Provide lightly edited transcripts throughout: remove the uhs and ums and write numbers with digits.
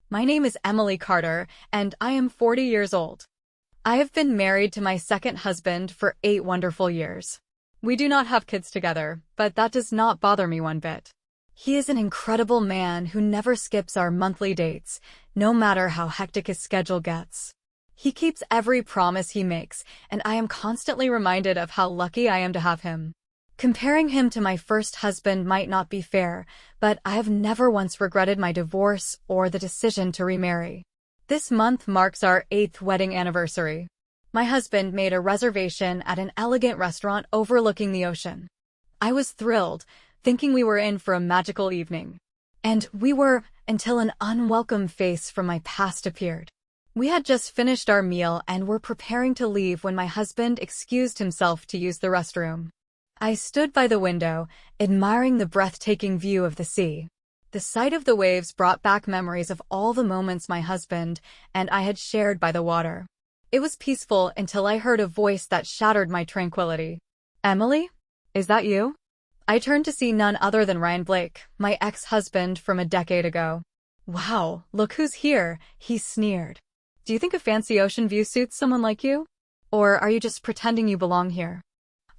My name is Emily Carter, and I am 40 years old. I have been married to my second husband for 8 wonderful years. We do not have kids together, but that does not bother me one bit. He is an incredible man who never skips our monthly dates, no matter how hectic his schedule gets. He keeps every promise he makes, and I am constantly reminded of how lucky I am to have him. Comparing him to my first husband might not be fair, but I have never once regretted my divorce or the decision to remarry. This month marks our 8th wedding anniversary. My husband made a reservation at an elegant restaurant overlooking the ocean. I was thrilled, thinking we were in for a magical evening. And we were, until an unwelcome face from my past appeared. We had just finished our meal and were preparing to leave when my husband excused himself to use the restroom. I stood by the window, admiring the breathtaking view of the sea. The sight of the waves brought back memories of all the moments my husband and I had shared by the water. It was peaceful until I heard a voice that shattered my tranquility. "Emily? Is that you?" I turned to see none other than Ryan Blake, my ex-husband from a decade ago. "Wow, look who's here," he sneered. "Do you think a fancy ocean view suits someone like you? Or are you just pretending you belong here?"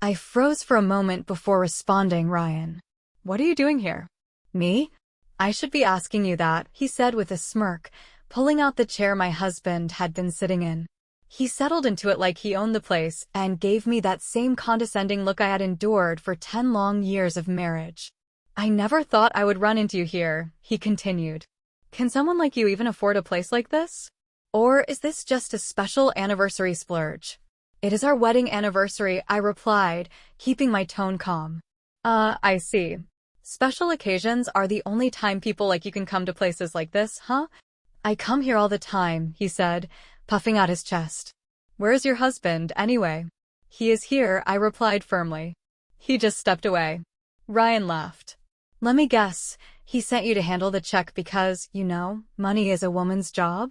I froze for a moment before responding, "Ryan, what are you doing here?" "Me? I should be asking you that," he said with a smirk, pulling out the chair my husband had been sitting in. He settled into it like he owned the place and gave me that same condescending look I had endured for 10 long years of marriage. "I never thought I would run into you here," he continued. "Can someone like you even afford a place like this? Or is this just a special anniversary splurge?" "It is our wedding anniversary," I replied, keeping my tone calm. I see. Special occasions are the only time people like you can come to places like this, huh?" "I come here all the time," he said, puffing out his chest. "Where is your husband, anyway?" "He is here," I replied firmly. "He just stepped away." Ryan laughed. "Let me guess, he sent you to handle the check because, money is a woman's job?"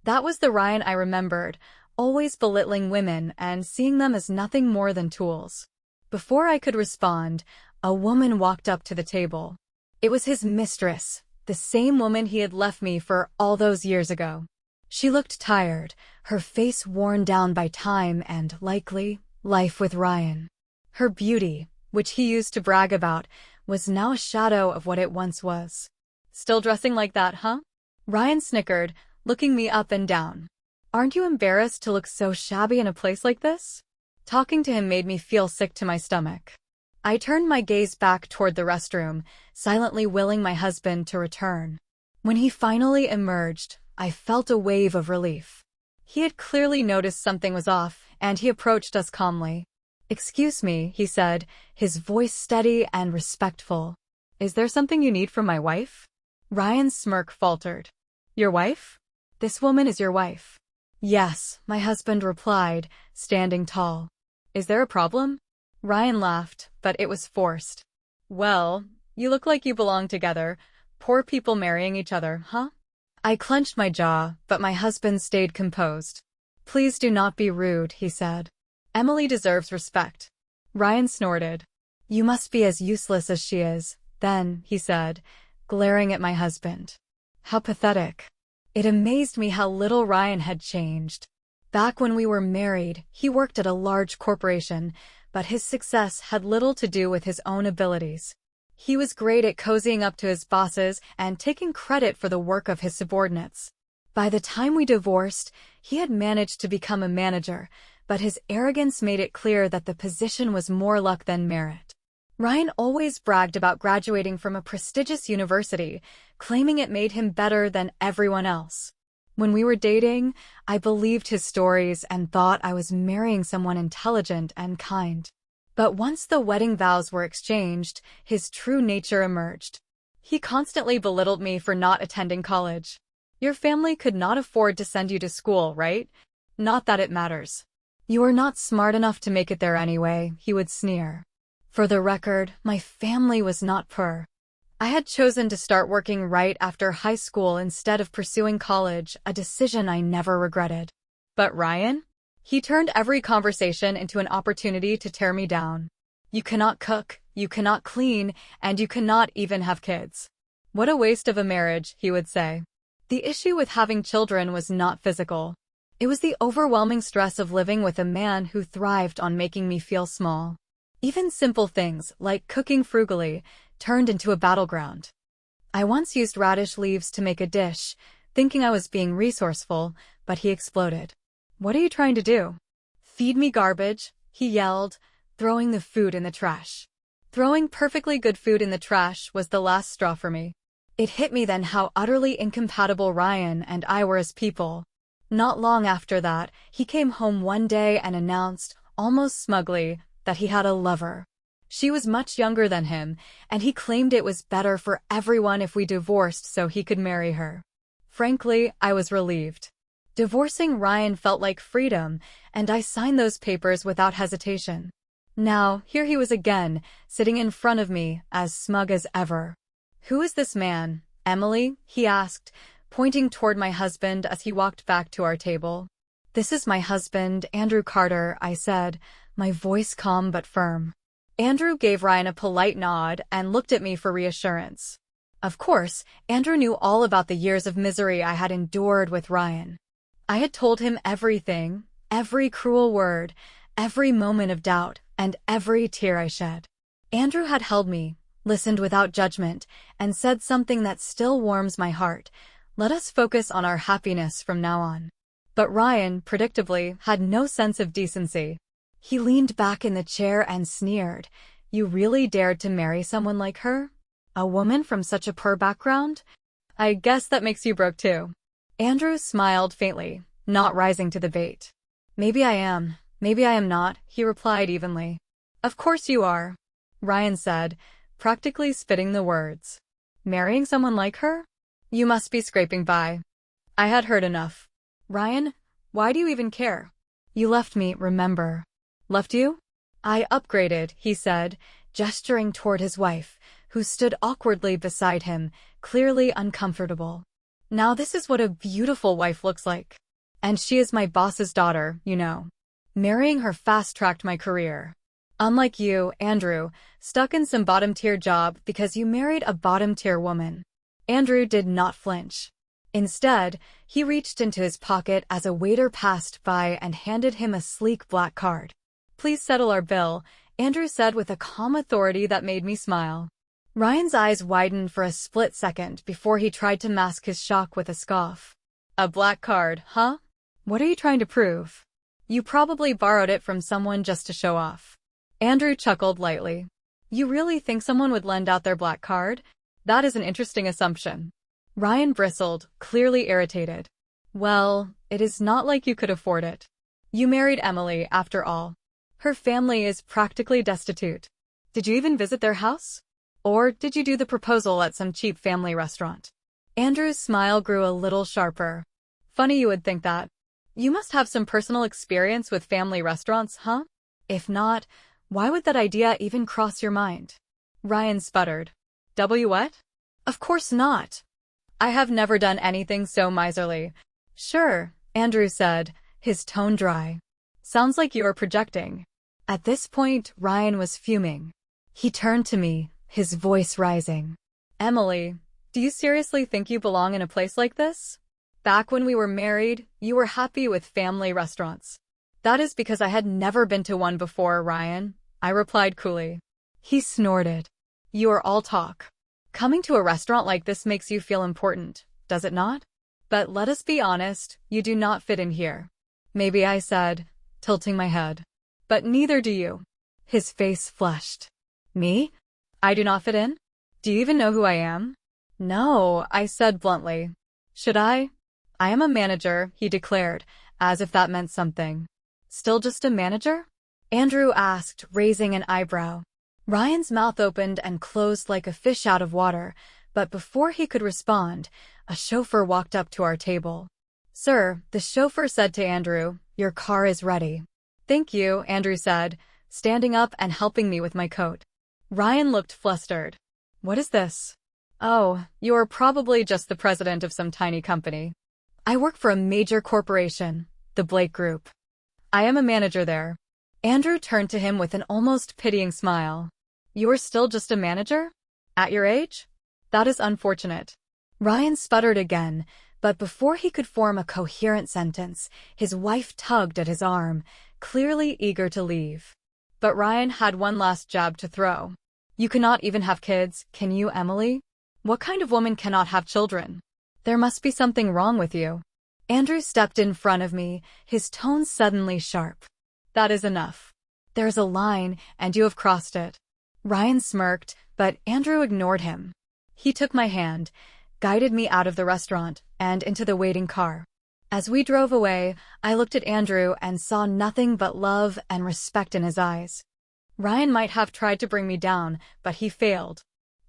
That was the Ryan I remembered, always belittling women and seeing them as nothing more than tools. Before I could respond, a woman walked up to the table. It was his mistress, the same woman he had left me for all those years ago. She looked tired, her face worn down by time and, likely, life with Ryan. Her beauty, which he used to brag about, was now a shadow of what it once was. "Still dressing like that, huh?" Ryan snickered, looking me up and down. "Aren't you embarrassed to look so shabby in a place like this?" Talking to him made me feel sick to my stomach. I turned my gaze back toward the restroom, silently willing my husband to return. When he finally emerged, I felt a wave of relief. He had clearly noticed something was off, and he approached us calmly. "Excuse me," he said, his voice steady and respectful. "Is there something you need from my wife?" Ryan's smirk faltered. "Your wife? This woman is your wife?" "Yes," my husband replied, standing tall. "Is there a problem?" Ryan laughed, but it was forced. "Well, you look like you belong together. Poor people marrying each other, huh?" I clenched my jaw, but my husband stayed composed. "Please do not be rude," he said. "Emily deserves respect." Ryan snorted. "You must be as useless as she is, then," he said, glaring at my husband. How pathetic. It amazed me how little Ryan had changed. Back when we were married, he worked at a large corporation, but his success had little to do with his own abilities. He was great at cozying up to his bosses and taking credit for the work of his subordinates. By the time we divorced, he had managed to become a manager, but his arrogance made it clear that the position was more luck than merit. Ryan always bragged about graduating from a prestigious university, claiming it made him better than everyone else. When we were dating, I believed his stories and thought I was marrying someone intelligent and kind. But once the wedding vows were exchanged, his true nature emerged. He constantly belittled me for not attending college. "Your family could not afford to send you to school, right? Not that it matters. You are not smart enough to make it there anyway," he would sneer. For the record, my family was not poor. I had chosen to start working right after high school instead of pursuing college, a decision I never regretted. But Ryan? He turned every conversation into an opportunity to tear me down. "You cannot cook, you cannot clean, and you cannot even have kids. What a waste of a marriage," he would say. The issue with having children was not physical. It was the overwhelming stress of living with a man who thrived on making me feel small. Even simple things, like cooking frugally, turned into a battleground. I once used radish leaves to make a dish, thinking I was being resourceful, but he exploded. "What are you trying to do?" "Feed me garbage," he yelled, throwing the food in the trash. Throwing perfectly good food in the trash was the last straw for me. It hit me then how utterly incompatible Ryan and I were as people. Not long after that, he came home one day and announced, almost smugly, that he had a lover. She was much younger than him, and he claimed it was better for everyone if we divorced so he could marry her. Frankly, I was relieved. Divorcing Ryan felt like freedom, and I signed those papers without hesitation. Now, here he was again, sitting in front of me, as smug as ever. "Who is this man, Emily?" he asked, pointing toward my husband as he walked back to our table. "This is my husband, Andrew Carter," I said, my voice calm but firm. Andrew gave Ryan a polite nod and looked at me for reassurance. Of course, Andrew knew all about the years of misery I had endured with Ryan. I had told him everything, every cruel word, every moment of doubt, and every tear I shed. Andrew had held me, listened without judgment, and said something that still warms my heart: "Let us focus on our happiness from now on." But Ryan, predictably, had no sense of decency. He leaned back in the chair and sneered. "You really dared to marry someone like her? A woman from such a poor background? I guess that makes you broke too." Andrew smiled faintly, not rising to the bait. "Maybe I am, maybe I am not," he replied evenly. "Of course you are," Ryan said, practically spitting the words. "Marrying someone like her? You must be scraping by." I had heard enough. "Ryan, why do you even care? You left me, remember?" "Left you?" "I upgraded," he said, gesturing toward his wife, who stood awkwardly beside him, clearly uncomfortable. "Now this is what a beautiful wife looks like. And she is my boss's daughter, you know. Marrying her fast-tracked my career. Unlike you, Andrew, stuck in some bottom-tier job because you married a bottom-tier woman." Andrew did not flinch. Instead, he reached into his pocket as a waiter passed by and handed him a sleek black card. "Please settle our bill," Andrew said with a calm authority that made me smile. Ryan's eyes widened for a split second before he tried to mask his shock with a scoff. "A black card, huh? What are you trying to prove? You probably borrowed it from someone just to show off." Andrew chuckled lightly. "You really think someone would lend out their black card? That is an interesting assumption." Ryan bristled, clearly irritated. "Well, it is not like you could afford it. You married Emily, after all. Her family is practically destitute. Did you even visit their house? Or did you do the proposal at some cheap family restaurant?" Andrew's smile grew a little sharper. "Funny you would think that. You must have some personal experience with family restaurants, huh? If not, why would that idea even cross your mind?" Ryan sputtered. What? "Of course not. I have never done anything so miserly." "Sure," Andrew said, his tone dry. "Sounds like you are projecting." At this point, Ryan was fuming. He turned to me, his voice rising. "Emily, do you seriously think you belong in a place like this? Back when we were married, you were happy with family restaurants." "That is because I had never been to one before, Ryan," I replied coolly. He snorted. "You are all talk. Coming to a restaurant like this makes you feel important, does it not? But let us be honest, you do not fit in here." "Maybe," I said, tilting my head. "But neither do you." His face flushed. "Me? I do not fit in? Do you even know who I am?" "No," I said bluntly. "Should I?" "I am a manager," he declared, as if that meant something. "Still just a manager?" Andrew asked, raising an eyebrow. Ryan's mouth opened and closed like a fish out of water, but before he could respond, a chauffeur walked up to our table. "Sir," the chauffeur said to Andrew, "your car is ready." "Thank you," Andrew said, standing up and helping me with my coat. Ryan looked flustered. "What is this?" "Oh, you're probably just the president of some tiny company." "I work for a major corporation, the Blake Group. I am a manager there." Andrew turned to him with an almost pitying smile. "You are still just a manager? At your age? That is unfortunate." Ryan sputtered again, But before he could form a coherent sentence, his wife tugged at his arm, clearly eager to leave. But Ryan had one last jab to throw. You cannot even have kids, can you, Emily? What kind of woman cannot have children? There must be something wrong with you. Andrew stepped in front of me, his tone suddenly sharp. That is enough. There's a line, and you have crossed it. Ryan smirked, but Andrew ignored him. He took my hand, guided me out of the restaurant, and into the waiting car. As we drove away, I looked at Andrew and saw nothing but love and respect in his eyes. Ryan might have tried to bring me down, but he failed.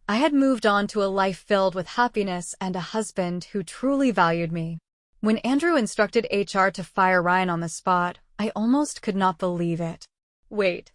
I had moved on to a life filled with happiness and a husband who truly valued me. When Andrew instructed HR to fire Ryan on the spot, I almost could not believe it. Wait,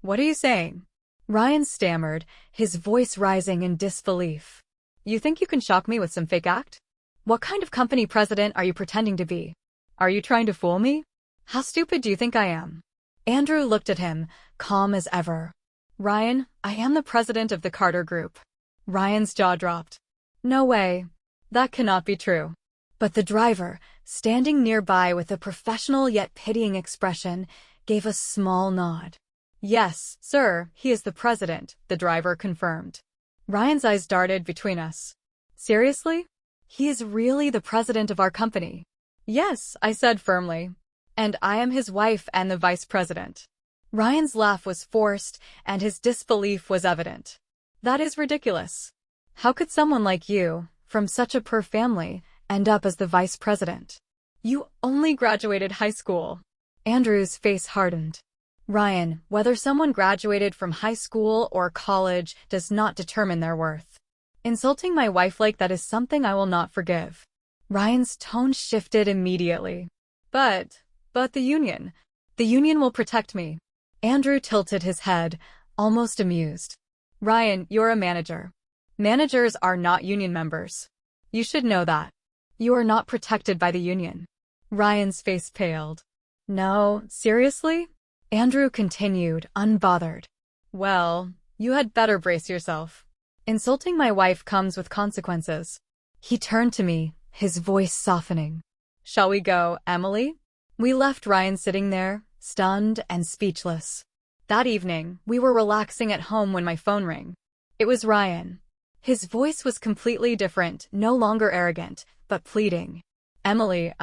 what are you saying? Ryan stammered, his voice rising in disbelief. You think you can shock me with some fake act? What kind of company president are you pretending to be? Are you trying to fool me? How stupid do you think I am? Andrew looked at him, calm as ever. Ryan, I am the president of the Carter Group. Ryan's jaw dropped. No way. That cannot be true. But the driver, standing nearby with a professional yet pitying expression, gave a small nod. Yes, sir, he is the president, the driver confirmed. Ryan's eyes darted between us. Seriously? He is really the president of our company? Yes, I said firmly. And I am his wife and the vice president. Ryan's laugh was forced, and his disbelief was evident. That is ridiculous. How could someone like you, from such a poor family, end up as the vice president? You only graduated high school. Andrew's face hardened. Ryan, whether someone graduated from high school or college does not determine their worth. Insulting my wife like that is something I will not forgive. Ryan's tone shifted immediately. But the union. The union will protect me. Andrew tilted his head, almost amused. Ryan, you're a manager. Managers are not union members. You should know that. You are not protected by the union. Ryan's face paled. No, seriously? Andrew continued, unbothered. Well, you had better brace yourself. Insulting my wife comes with consequences. He turned to me, his voice softening. Shall we go, Emily? We left Ryan sitting there, stunned and speechless. That evening, we were relaxing at home when my phone rang. It was Ryan. His voice was completely different, no longer arrogant, but pleading. Emily,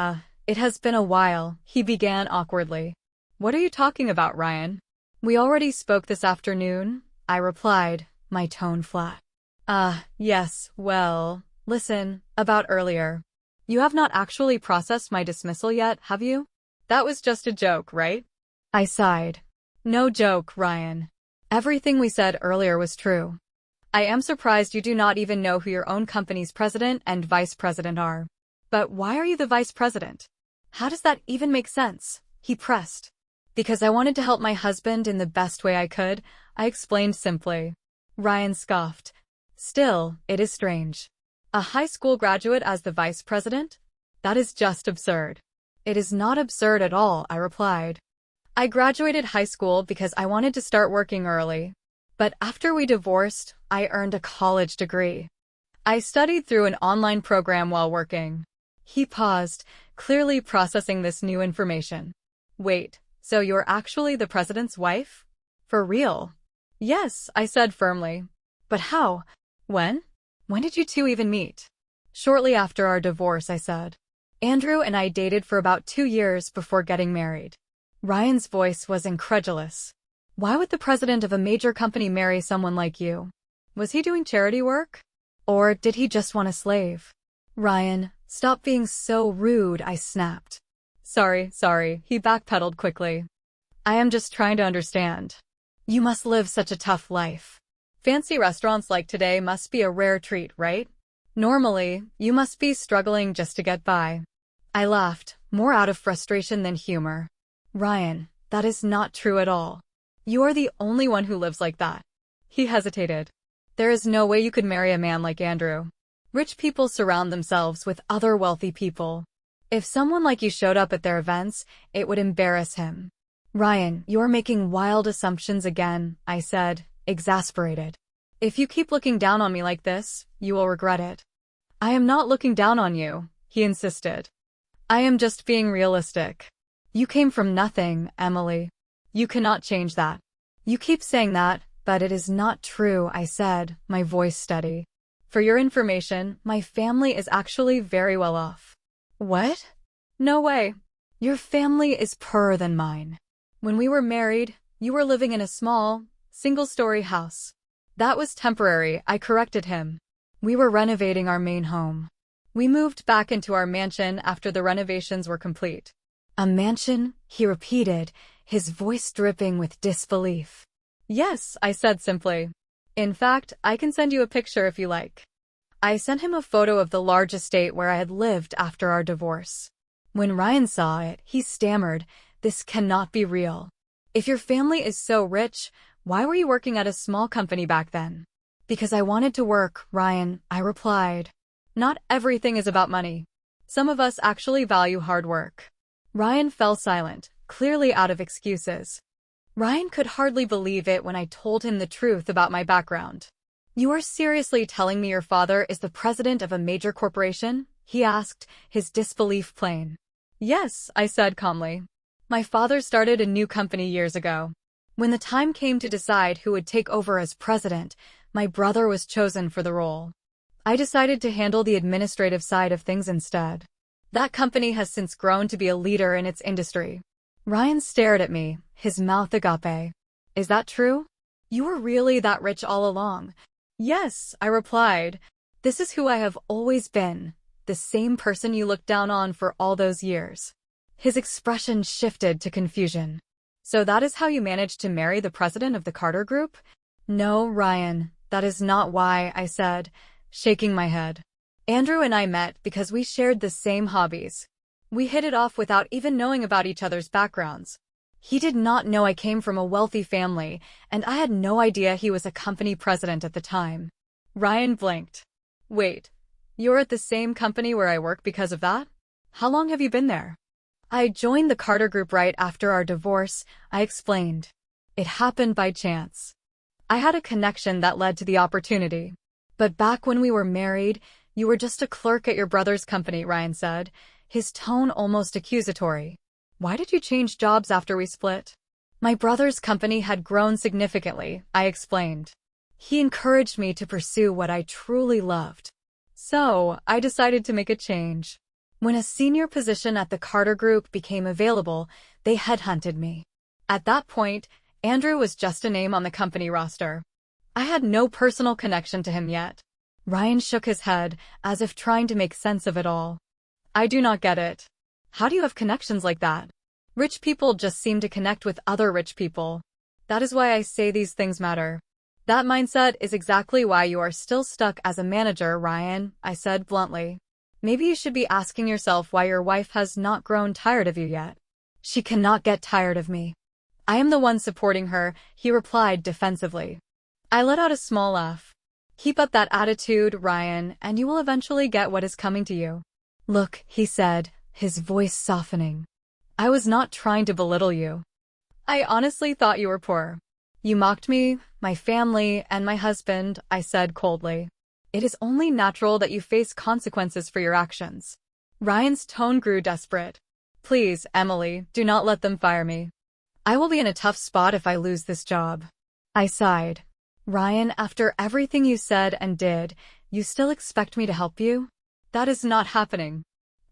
it has been a while, he began awkwardly. What are you talking about, Ryan? We already spoke this afternoon, I replied, my tone flat. Yes, well, listen, about earlier. You have not actually processed my dismissal yet, have you? That was just a joke, right? I sighed. No joke, Ryan. Everything we said earlier was true. I am surprised you do not even know who your own company's president and vice president are. But why are you the vice president? How does that even make sense? He pressed. Because I wanted to help my husband in the best way I could, I explained simply. Ryan scoffed. Still, it is strange. A high school graduate as the vice president? That is just absurd. It is not absurd at all, I replied. I graduated high school because I wanted to start working early. But after we divorced, I earned a college degree. I studied through an online program while working. He paused, clearly processing this new information. Wait, so you're actually the president's wife? For real? Yes, I said firmly. But how? When? When did you two even meet? Shortly after our divorce, I said. Andrew and I dated for about 2 years before getting married. Ryan's voice was incredulous. Why would the president of a major company marry someone like you? Was he doing charity work? Or did he just want a slave? Ryan, stop being so rude, I snapped. Sorry, he backpedaled quickly. I am just trying to understand. You must live such a tough life. Fancy restaurants like today must be a rare treat, right? Normally, you must be struggling just to get by. I laughed, more out of frustration than humor. Ryan, that is not true at all. You are the only one who lives like that. He hesitated. There is no way you could marry a man like Andrew. Rich people surround themselves with other wealthy people. If someone like you showed up at their events, it would embarrass him. Ryan, you're making wild assumptions again, I said, exasperated. If you keep looking down on me like this, you will regret it. I am not looking down on you. he insisted. I am just being realistic. You came from nothing, Emily. You cannot change that. You keep saying that, but it is not true, I said, my voice steady. For your information, my family is actually very well off. What? No way. Your family is poorer than mine. When we were married, you were living in a small, single-story house. That was temporary, I corrected him. We were renovating our main home. We moved back into our mansion after the renovations were complete. A mansion? He repeated, his voice dripping with disbelief. Yes, I said simply. In fact, I can send you a picture if you like. I sent him a photo of the large estate where I had lived after our divorce. When Ryan saw it, he stammered, "This cannot be real. If your family is so rich, why were you working at a small company back then?" Because I wanted to work, Ryan, I replied. Not everything is about money. Some of us actually value hard work. Ryan fell silent, clearly out of excuses. Ryan could hardly believe it when I told him the truth about my background. You are seriously telling me your father is the president of a major corporation? He asked, his disbelief plain. Yes, I said calmly. My father started a new company years ago. When the time came to decide who would take over as president, my brother was chosen for the role. I decided to handle the administrative side of things instead. That company has since grown to be a leader in its industry. Ryan stared at me, his mouth agape. Is that true? You were really that rich all along? Yes, I replied. This is who I have always been, the same person you looked down on for all those years. His expression shifted to confusion. So that is how you managed to marry the president of the Carter Group? No, Ryan, that is not why, I said, shaking my head. Andrew and I met because we shared the same hobbies. We hit it off without even knowing about each other's backgrounds. He did not know I came from a wealthy family, and I had no idea he was a company president at the time. Ryan blinked. Wait, you're at the same company where I work because of that? How long have you been there? I joined the Carter Group right after our divorce, I explained. It happened by chance. I had a connection that led to the opportunity. But back when we were married, you were just a clerk at your brother's company, Ryan said, his tone almost accusatory. Why did you change jobs after we split? My brother's company had grown significantly, I explained. He encouraged me to pursue what I truly loved. So, I decided to make a change. When a senior position at the Carter Group became available, they headhunted me. At that point, Andrew was just a name on the company roster. I had no personal connection to him yet. Ryan shook his head, as if trying to make sense of it all. I do not get it. How do you have connections like that? Rich people just seem to connect with other rich people. That is why I say these things matter. That mindset is exactly why you are still stuck as a manager, Ryan, I said bluntly. Maybe you should be asking yourself why your wife has not grown tired of you yet. She cannot get tired of me. I am the one supporting her, he replied defensively. I let out a small laugh. Keep up that attitude, Ryan, and you will eventually get what is coming to you. Look, he said, his voice softening. I was not trying to belittle you. I honestly thought you were poor. You mocked me, my family, and my husband, I said coldly. It is only natural that you face consequences for your actions. Ryan's tone grew desperate. Please, Emily, do not let them fire me. I will be in a tough spot if I lose this job. I sighed. Ryan, after everything you said and did, you still expect me to help you? That is not happening.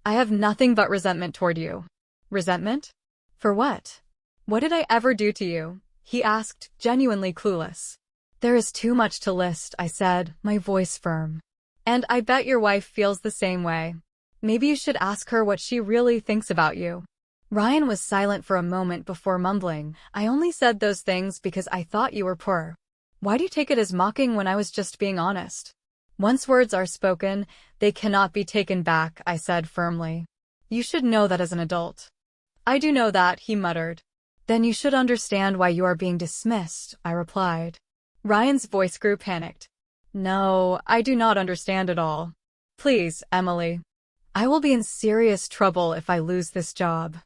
I have nothing but resentment toward you. Resentment? For what? What did I ever do to you? He asked, genuinely clueless. There is too much to list, I said, my voice firm. And I bet your wife feels the same way. Maybe you should ask her what she really thinks about you. Ryan was silent for a moment before mumbling, I only said those things because I thought you were poor. Why do you take it as mocking when I was just being honest? Once words are spoken, they cannot be taken back, I said firmly. You should know that as an adult. I do know that, he muttered. Then you should understand why you are being dismissed, I replied. Ryan's voice grew panicked. No, I do not understand at all. Please, Emily. I will be in serious trouble if I lose this job.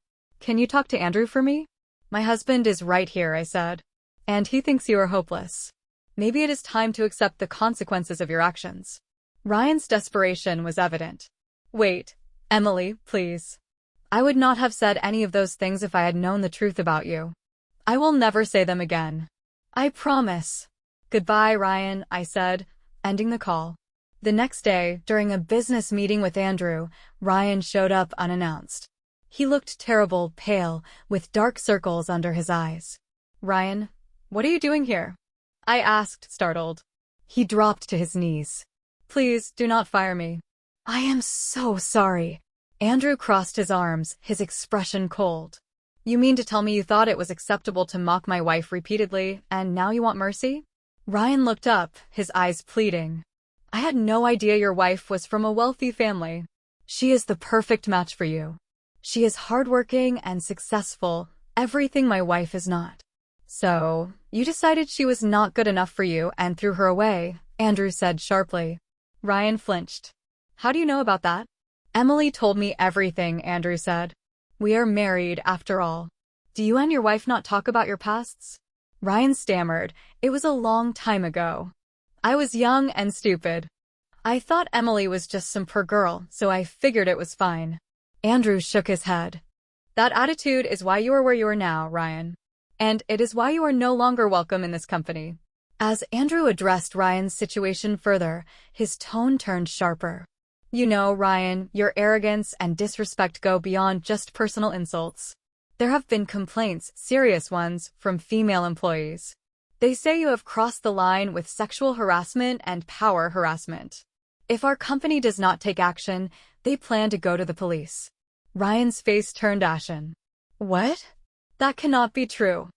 Can you talk to Andrew for me? My husband is right here, I said. And he thinks you are hopeless. Maybe it is time to accept the consequences of your actions. Ryan's desperation was evident. Wait, Emily, please. I would not have said any of those things if I had known the truth about you. I will never say them again. I promise. Goodbye, Ryan, I said, ending the call. The next day, during a business meeting with Andrew, Ryan showed up unannounced. He looked terrible, pale, with dark circles under his eyes. Ryan, what are you doing here? I asked, startled. He dropped to his knees. Please, do not fire me. I am so sorry. Andrew crossed his arms, his expression cold. You mean to tell me you thought it was acceptable to mock my wife repeatedly, and now you want mercy? Ryan looked up, his eyes pleading. I had no idea your wife was from a wealthy family. She is the perfect match for you. She is hardworking and successful, everything my wife is not. So, you decided she was not good enough for you and threw her away, Andrew said sharply. Ryan flinched. How do you know about that? Emily told me everything, Andrew said. We are married, after all. Do you and your wife not talk about your pasts? Ryan stammered. It was a long time ago. I was young and stupid. I thought Emily was just some poor girl, so I figured it was fine. Andrew shook his head. That attitude is why you are where you are now, Ryan. And it is why you are no longer welcome in this company. As Andrew addressed Ryan's situation further, his tone turned sharper. You know, Ryan, your arrogance and disrespect go beyond just personal insults. There have been complaints, serious ones, from female employees. They say you have crossed the line with sexual harassment and power harassment. If our company does not take action, they plan to go to the police. Ryan's face turned ashen. What? That cannot be true.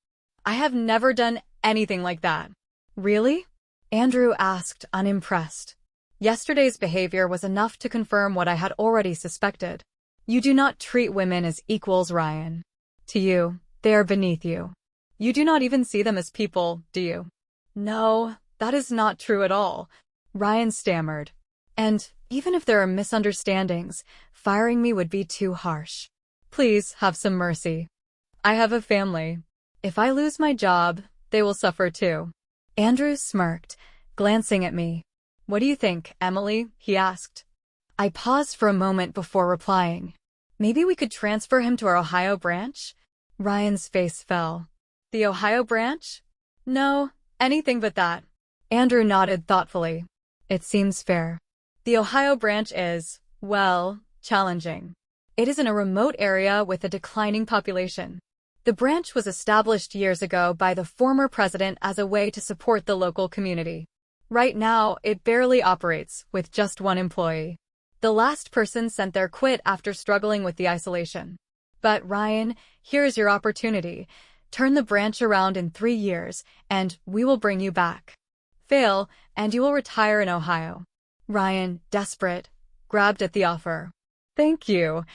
I have never done anything like that. Really? Andrew asked, unimpressed. Yesterday's behavior was enough to confirm what I had already suspected. You do not treat women as equals, Ryan. To you, they are beneath you. You do not even see them as people, do you? No, that is not true at all, Ryan stammered. And even if there are misunderstandings, firing me would be too harsh. Please have some mercy. I have a family. If I lose my job, they will suffer too. Andrew smirked, glancing at me. What do you think, Emily? He asked. I paused for a moment before replying. Maybe we could transfer him to our Ohio branch? Ryan's face fell. The Ohio branch? No, anything but that. Andrew nodded thoughtfully. It seems fair. The Ohio branch is, well, challenging. It is in a remote area with a declining population. The branch was established years ago by the former president as a way to support the local community. Right now, it barely operates, with just one employee. The last person sent their quit after struggling with the isolation. But Ryan, here's your opportunity. Turn the branch around in 3 years, and we will bring you back. Fail, and you will retire in Ohio. Ryan, desperate, grabbed at the offer. Thank you.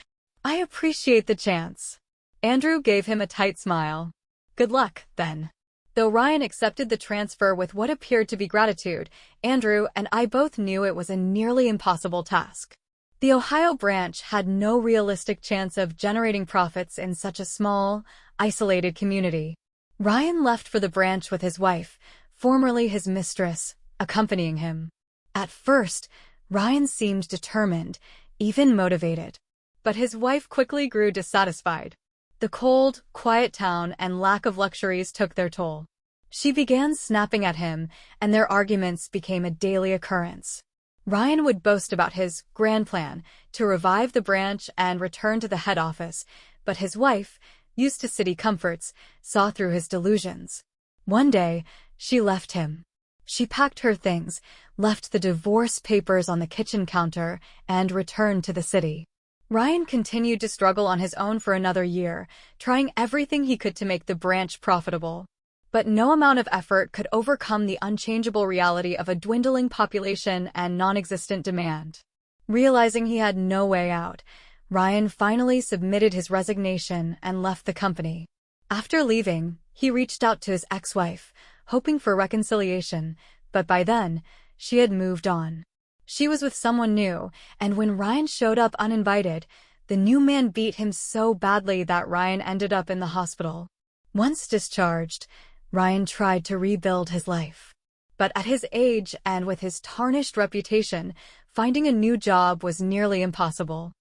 I appreciate the chance. Andrew gave him a tight smile. Good luck, then. Though Ryan accepted the transfer with what appeared to be gratitude, Andrew and I both knew it was a nearly impossible task. The Ohio branch had no realistic chance of generating profits in such a small, isolated community. Ryan left for the branch with his wife, formerly his mistress, accompanying him. At first, Ryan seemed determined, even motivated. But his wife quickly grew dissatisfied. The cold, quiet town and lack of luxuries took their toll. She began snapping at him, and their arguments became a daily occurrence. Ryan would boast about his grand plan to revive the branch and return to the head office, but his wife, used to city comforts, saw through his delusions. One day, she left him. She packed her things, left the divorce papers on the kitchen counter, and returned to the city. Ryan continued to struggle on his own for another year, trying everything he could to make the branch profitable. But no amount of effort could overcome the unchangeable reality of a dwindling population and non-existent demand. Realizing he had no way out, Ryan finally submitted his resignation and left the company. After leaving, he reached out to his ex-wife, hoping for reconciliation, but by then, she had moved on. She was with someone new, and when Ryan showed up uninvited, the new man beat him so badly that Ryan ended up in the hospital. Once discharged, Ryan tried to rebuild his life. But at his age and with his tarnished reputation, finding a new job was nearly impossible.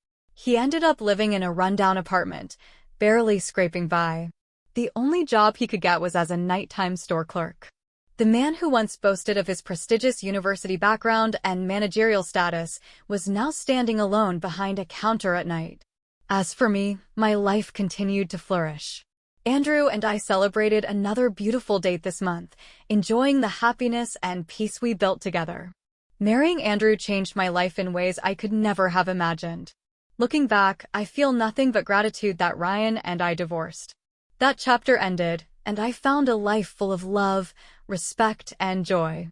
He ended up living in a rundown apartment, barely scraping by. The only job he could get was as a nighttime store clerk. The man who once boasted of his prestigious university background and managerial status was now standing alone behind a counter at night. As for me, my life continued to flourish. Andrew and I celebrated another beautiful date this month, enjoying the happiness and peace we built together. Marrying Andrew changed my life in ways I could never have imagined. Looking back, I feel nothing but gratitude that Ryan and I divorced. That chapter ended, and I found a life full of love, respect, and joy.